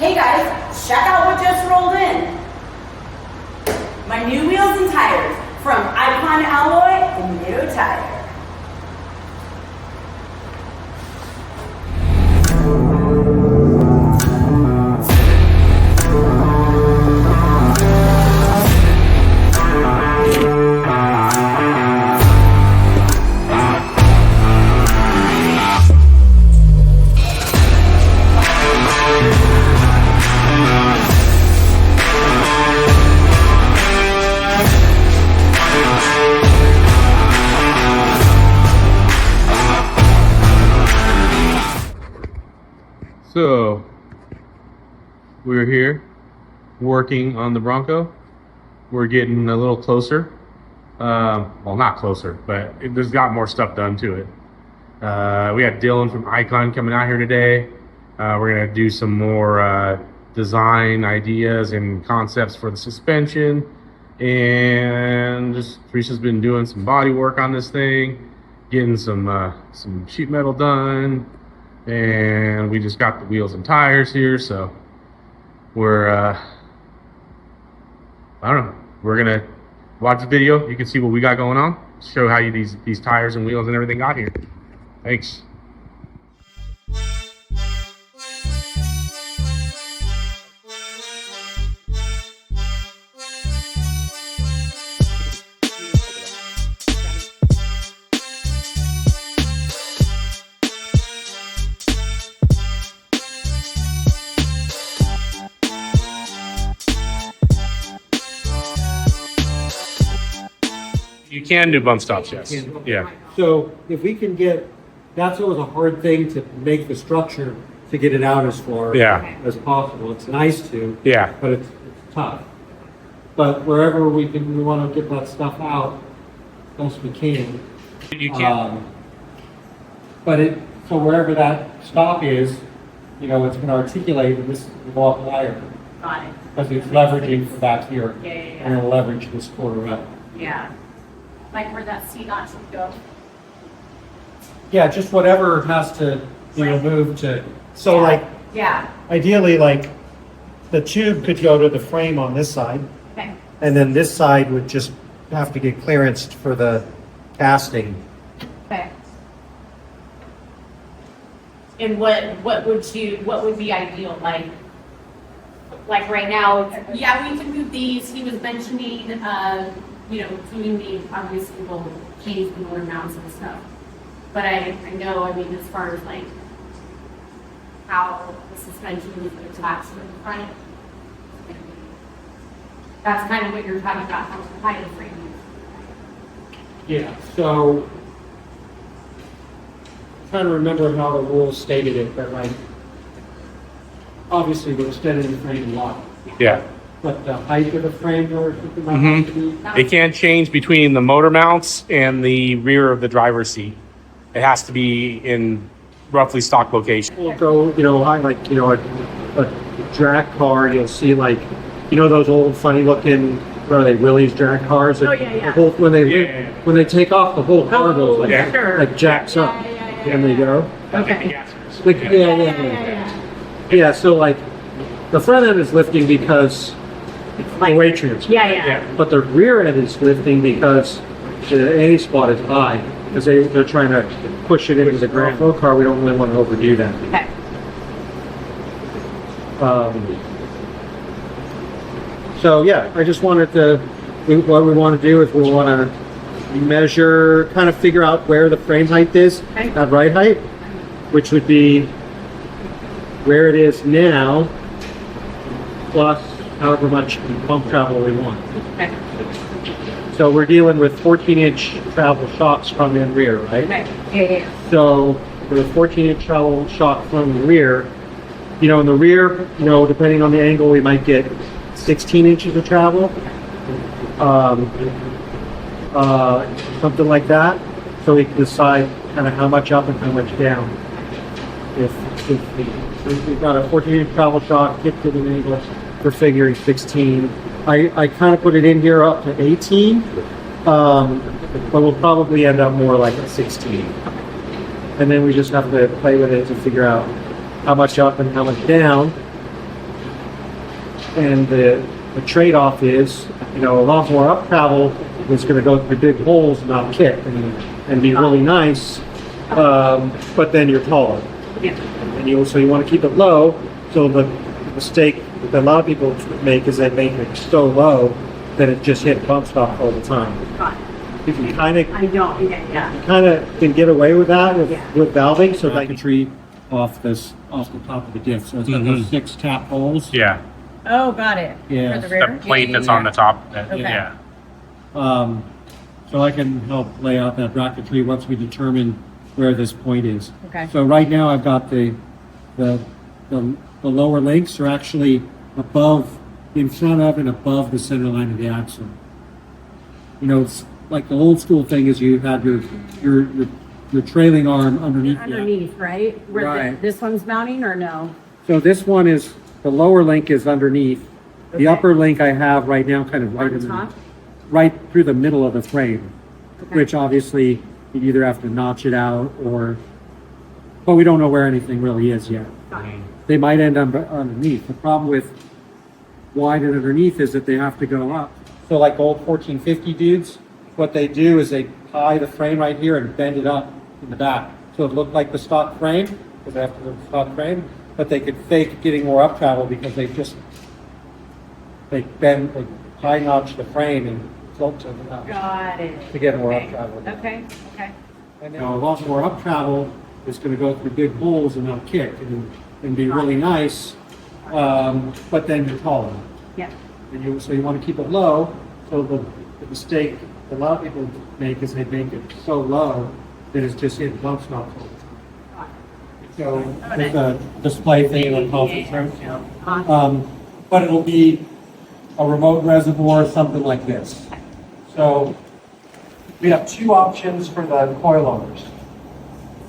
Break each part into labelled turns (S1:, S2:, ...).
S1: Hey guys, check out what just rolled in. My new wheels and tires from Icon Alloy and Nitto Tire.
S2: So we're here working on the Bronco. We're getting a little closer. Well, not closer, but there's got more stuff done to it. We had Dylan from Icon coming out here today. We're gonna do some more design ideas and concepts for the suspension, and just Theresa's been doing some body work on this thing, getting some sheet metal done. And we just got the wheels and tires here, so we're I don't know, we're gonna watch the video. You can see what we got going on, show how you these tires and wheels and everything got here. Thanks. You can do bump stops, yes. Yeah.
S3: So if we can get, that's always a hard thing to make the structure to get it out as far as possible. It's nice to, but it's tough. But wherever we want to get that stuff out, as best we can.
S2: You can.
S3: So wherever that stop is, it's going to articulate, and this will go up higher.
S1: Got it.
S3: Because it's leveraging for back here.
S1: Yeah.
S3: And it'll leverage this quarter up.
S1: Yeah. Like where that seat notch would go.
S3: Yeah, just whatever has to be removed to. So ideally, the tube could go to the frame on this side.
S1: Okay.
S3: And then this side would just have to get clearance for the casting.
S1: Okay. And what would be ideal? Like right now, yeah, we can move these. He was mentioning doing the, obviously we'll change the motor mounts and stuff. But I know, as far as how the suspension is attached to the front, that's kind of what you're talking about, how the height of frame.
S3: Yeah, so I'm trying to remember how the rules stated it, but obviously we're extending the frame a lot.
S2: Yeah.
S3: But the height of the frame or something like that?
S2: It can't change between the motor mounts and the rear of the driver's seat. It has to be in roughly stock location.
S3: We'll go, a drag car, you'll see those old funny looking, what are they, Willys drag cars?
S1: Oh, yeah.
S3: The whole, when they take off, the whole car goes jacks up. And they go.
S1: Okay.
S3: Yeah, so the front end is lifting because the weight transfer.
S1: Yeah.
S3: But the rear end is lifting because the A spot is high, because they're trying to push it into the Grand Flow car. We don't really want to overdo that.
S1: Okay.
S3: So yeah, I just wanted to, what we want to do is we want to measure, kind of figure out where the frame height is, that ride height, which would be where it is now, plus however much bump travel we want.
S1: Okay.
S3: So we're dealing with 14-inch travel shocks front and rear, right?
S1: Okay. Yeah.
S3: So for the 14-inch travel shock from the rear, in the rear, depending on the angle, we might get 16 inches of travel, something like that. So we can decide kind of how much up and how much down. If we've got a 14-inch travel shock, hit at an angle, we're figuring 16. I kind of put it in here up to 18, but we'll probably end up more like a 16. And then we just have to play with it to figure out how much up and how much down. And the trade-off is, a lot more up travel is going to go through big holes and not kick and be really nice. But then you're taller.
S1: Yeah.
S3: And so you want to keep it low. So the mistake that a lot of people make is they make it so low that it just hit bump stop all the time.
S1: Got it.
S3: If you kind of
S1: I don't, yeah.
S3: kind of can get away with that
S1: Yeah.
S3: with valving, so like a tree off the top of the diff. So it's got those 6 tap holes.
S2: Yeah.
S1: Oh, got it.
S3: Yeah.
S1: For the rear?
S2: The plate that's on the top.
S1: Okay.
S2: Yeah.
S3: So I can help lay out that bracketry once we determine where this point is.
S1: Okay.
S3: So right now I've got the lower links are actually above, in front of and above the center line of the axle. It's like the old school thing is you had your trailing arm underneath.
S1: Underneath, right? Where
S3: Right.
S1: this one's mounting or no?
S3: So this one is, the lower link is underneath.
S1: Okay.
S3: The upper link I have right now kind of right
S1: On top?
S3: right through the middle of the frame,
S1: Okay.
S3: which obviously you'd either have to notch it out but we don't know where anything really is yet.
S1: Got it.
S3: They might end up underneath. The problem with wide and underneath is that they have to go up. So like old 1450 dudes, what they do is they tie the frame right here and bend it up in the back. So it looked like the stock frame, because they have to do the stock frame, but they could fake getting more up travel because they high notch the frame and float to the notch
S1: Got it.
S3: to get more
S1: Okay.
S3: up travel.
S1: Okay.
S3: And a lot more up travel is going to go through big holes and not kick and be really nice, but then you're taller.
S1: Yeah.
S3: So you want to keep it low. So the mistake a lot of people make is they make it so low that it's just hit bump stops all the time. So there's a display thing in the conference room. But it'll be a remote reservoir, something like this. So we have 2 options for the coilovers.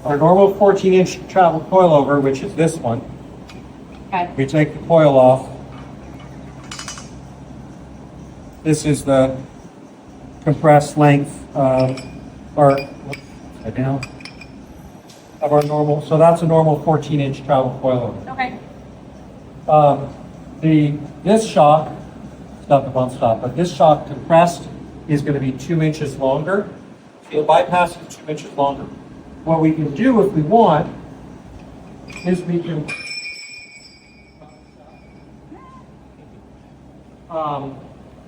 S3: Our normal 14-inch travel coilover, which is this one.
S1: Okay.
S3: We take the coil off. This is the compressed length of our normal. So that's a normal 14-inch travel coilover.
S1: Okay.
S3: This shock, it's not the bump stop, but this shock compressed is going to be 2 inches longer. So the bypass is 2 inches longer. What we can do if we want is we can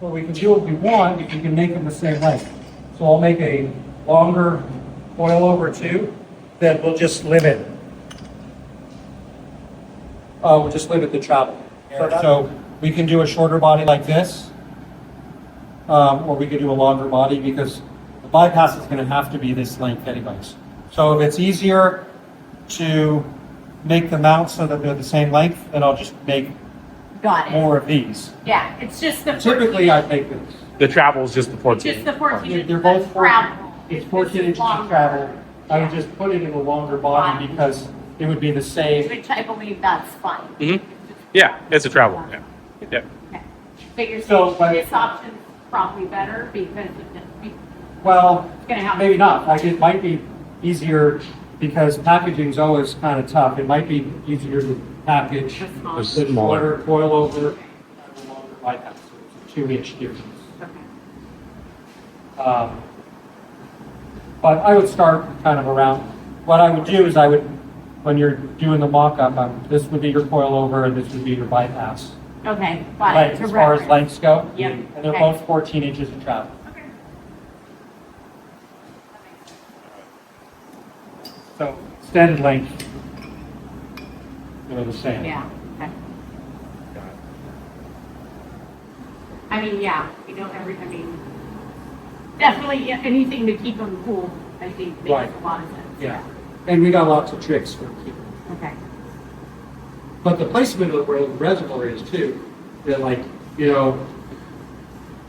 S3: what we can do if we want is we can make them the same length. So I'll make a longer coilover too that will just limit. We'll just limit the travel. So we can do a shorter body like this, or we could do a longer body because the bypass is going to have to be this length anyways. So if it's easier to make the mounts so that they're the same length, then I'll just make
S1: Got it.
S3: more of these.
S1: Yeah, it's just the.
S3: Typically, I make this.
S2: The travel is just the 14.
S1: Just the 14.
S3: They're both
S1: travel.
S3: It's 14 inches of travel. I would just put it in a longer body because it would be the same.
S1: Which I believe that's fine.
S2: Mm-hmm. Yeah, it's a travel. Yeah. Yeah.
S1: Okay. But you're
S3: So,
S1: saying this option's probably better because
S3: Well,
S1: it's gonna have.
S3: maybe not. Like it might be easier because packaging's always kind of tough. It might be easier to package
S1: The small.
S3: the
S2: Smaller.
S3: shorter coilover and a longer bypass. So it's a 2-inch difference.
S1: Okay.
S3: But I would start kind of around. What I would do is when you're doing the mock-up, this would be your coilover and this would be your bypass.
S1: Okay. Got
S3: Like,
S1: it.
S3: as far as lengths go.
S1: Yeah.
S3: And they're
S1: Okay.
S3: both 14 inches of travel.
S1: Okay.
S3: So extended length, they're the same.
S1: Yeah. Okay. I mean, yeah, we don't I mean, definitely anything to keep them cool, I think makes
S3: Right.
S1: a lot of sense.
S3: Yeah. And we got lots of tricks for keeping.
S1: Okay.
S3: But the placement of where the reservoir is too. That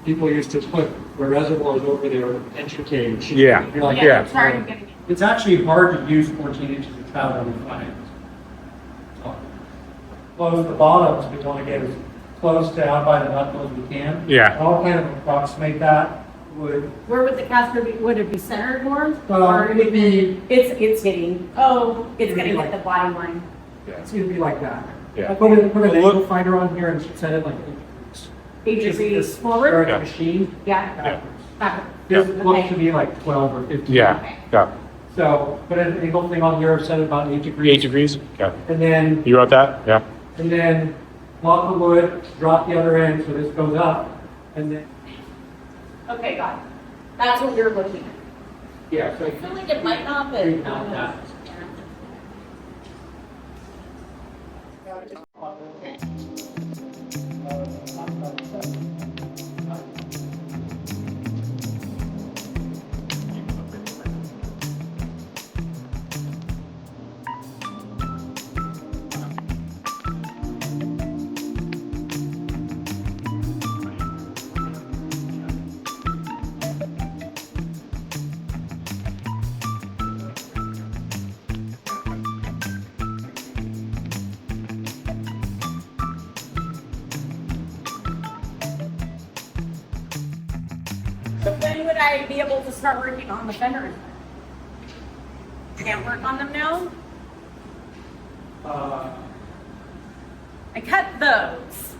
S3: people used to put the reservoirs over their engine cage.
S2: Yeah.
S3: You're like,
S2: Yeah.
S1: Sorry, I'm getting it.
S3: It's actually hard to use 14 inches of travel on the front end. So, close the bottoms, we want to get as close down by the knuckle as we can.
S2: Yeah.
S3: And I'll kind of approximate that.
S1: Where would the caster be? Would it be centered more?
S3: It would be,
S1: It's getting. Oh, it's
S3: It'd
S1: gonna
S3: be
S1: hit the bottom line.
S3: it's going to be like that.
S2: Yeah.
S3: Put an
S2: Look-
S3: angle finder on here and set it like
S1: 8
S3: Just-
S1: degrees
S3: just
S1: forward?
S3: start
S2: Yeah.
S3: the machine.
S1: Yeah.
S3: This
S1: Okay.
S3: looks to be like 12 or 15.
S2: Yeah. Yeah.
S3: So put an angle thing on here, set it about 8 degrees.
S2: 8 degrees. Okay.
S3: And then
S2: You wrote that? Yeah.
S3: block the wood, drop the other end so this goes up, and then
S1: Okay, got it. That's what you're looking at.
S3: yeah. So
S1: I feel like it might not, but.
S3: Not that.
S1: So when would I be able to start working on the fenders? Can't work on them now? I cut those.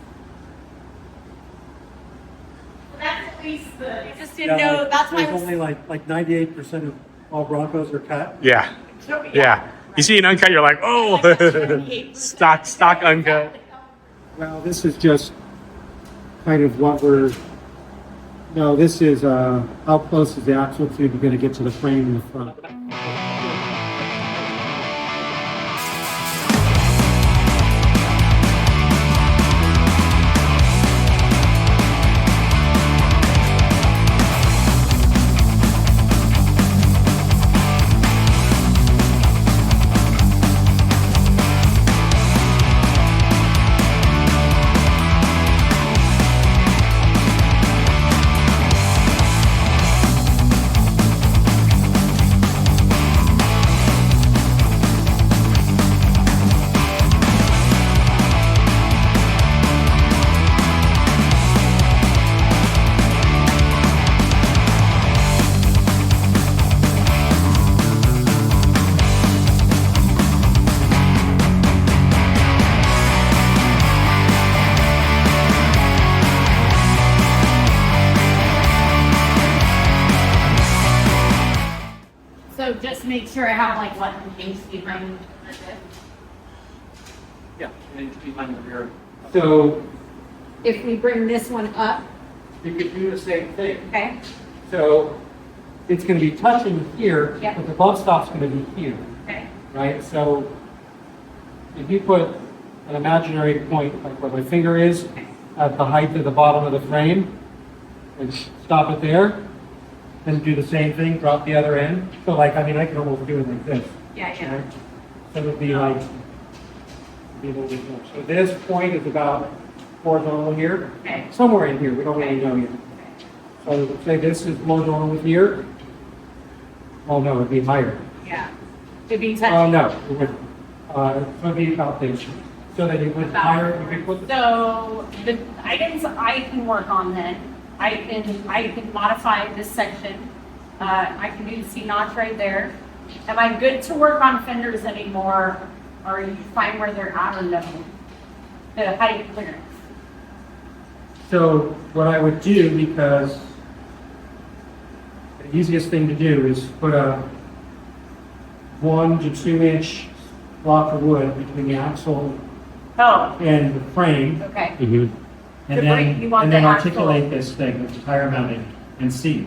S1: That's at least the, I just didn't know, that's why I
S3: There's
S1: was.
S3: only like 98% of all Broncos are cut.
S2: Yeah. Yeah. You see an uncut, you're like, oh, stock uncut.
S3: Well, this is just kind of what no, this is how close is the axle tube you're going to get to the frame in the front.
S1: So just make sure I have like what things behind it.
S3: Yeah, and it's behind the rear. So
S1: If we bring this one up,
S3: you could do the same thing.
S1: okay?
S3: So it's going to be touching here,
S1: Yeah.
S3: but the bump stop's going to be here,
S1: Okay.
S3: right? So if you put an imaginary point, like where my finger is, at the height of the bottom of the frame, and stop it there, then do the same thing, drop the other end. So like, I mean, I can almost do it like this.
S1: Yeah, yeah.
S3: Right? So it would be like, be a little bit more. So this point is about horizontal here,
S1: Okay.
S3: somewhere in here, we don't really know yet. So let's say this is horizontal here. Oh no, it'd be higher.
S1: Yeah. To be
S3: Oh
S1: touching.
S3: no, it would, it would be about this. So that it would higher, you could put the
S1: So the items I can work on then, I can modify this section. I can do the C notch right there. Am I good to work on fenders anymore? Or are you fine where they're at or no? The height clearance.
S3: So what I would do, because the easiest thing to do is put a 1 to 2 inch block of wood between the axle
S1: Oh,
S3: and the frame,
S1: okay.
S2: Mm-hmm.
S3: and
S1: The frame, you want
S3: and then
S1: the axle.
S3: articulate this thing, which is tire mounted, and see.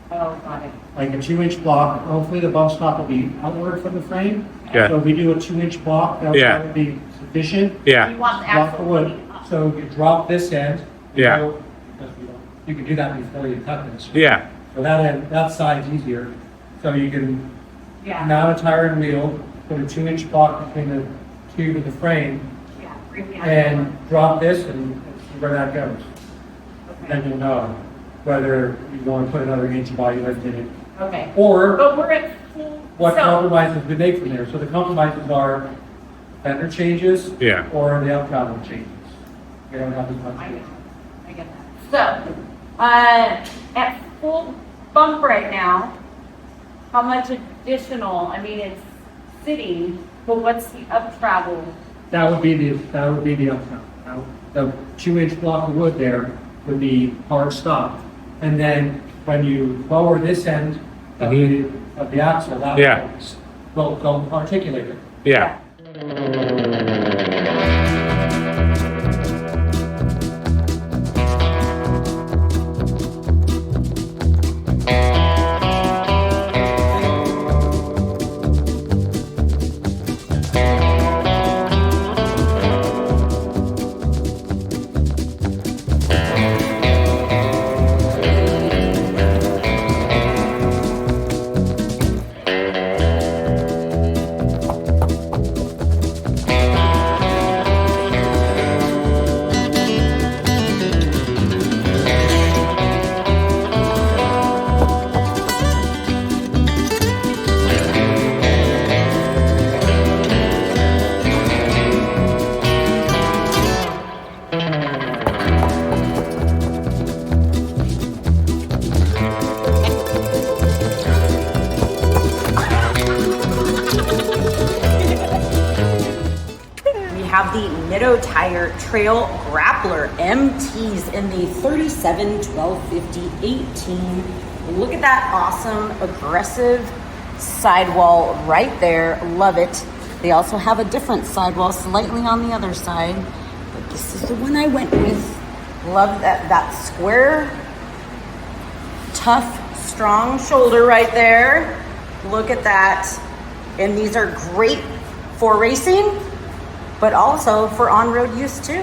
S1: Oh, got it.
S3: Like a 2 inch block, hopefully the bump stop will be outward from the frame.
S2: Yeah.
S3: So if we do a 2 inch block, that
S2: Yeah.
S3: would be sufficient.
S2: Yeah.
S1: You want the
S3: Block
S1: axle
S3: the wood.
S1: pointing up.
S3: So you drop this end. you
S2: Yeah.
S3: go- You can do that before you cut this.
S2: Yeah.
S3: So that end, that side's easier. So you can
S1: Yeah,
S3: mount a tire and wheel, put a 2 inch block between the tube and the frame,
S1: yeah. Bring the axle
S3: and drop this and see where that goes.
S1: up.
S3: Then
S1: Okay.
S3: you'll know whether you want to put another inch of body lift in it.
S1: Okay.
S3: Or
S1: But we're at full.
S3: what
S1: so-
S3: compromises we make from there. So the compromises are fender changes.
S2: Yeah.
S3: Or the out travel changes. You don't have as much.
S1: I get that. So, at full bump right now, how much additional, I mean, it's sitting, but what's the up travel
S3: that would be the uptown. Now, the 2-inch block of wood there would be hard stop. And then when you lower this end of the axle, that
S2: Yeah.
S3: will go articulated.
S2: Yeah.
S4: Have the Nitto Trail Grappler MTs in the 37, 12, 50, 18. Look at that awesome, aggressive sidewall right there. Love it. They also have a different sidewall slightly on the other side, but this is the one I went with. Love that square, tough, strong shoulder right there. Look at that. And these are great for racing, but also for on-road use too.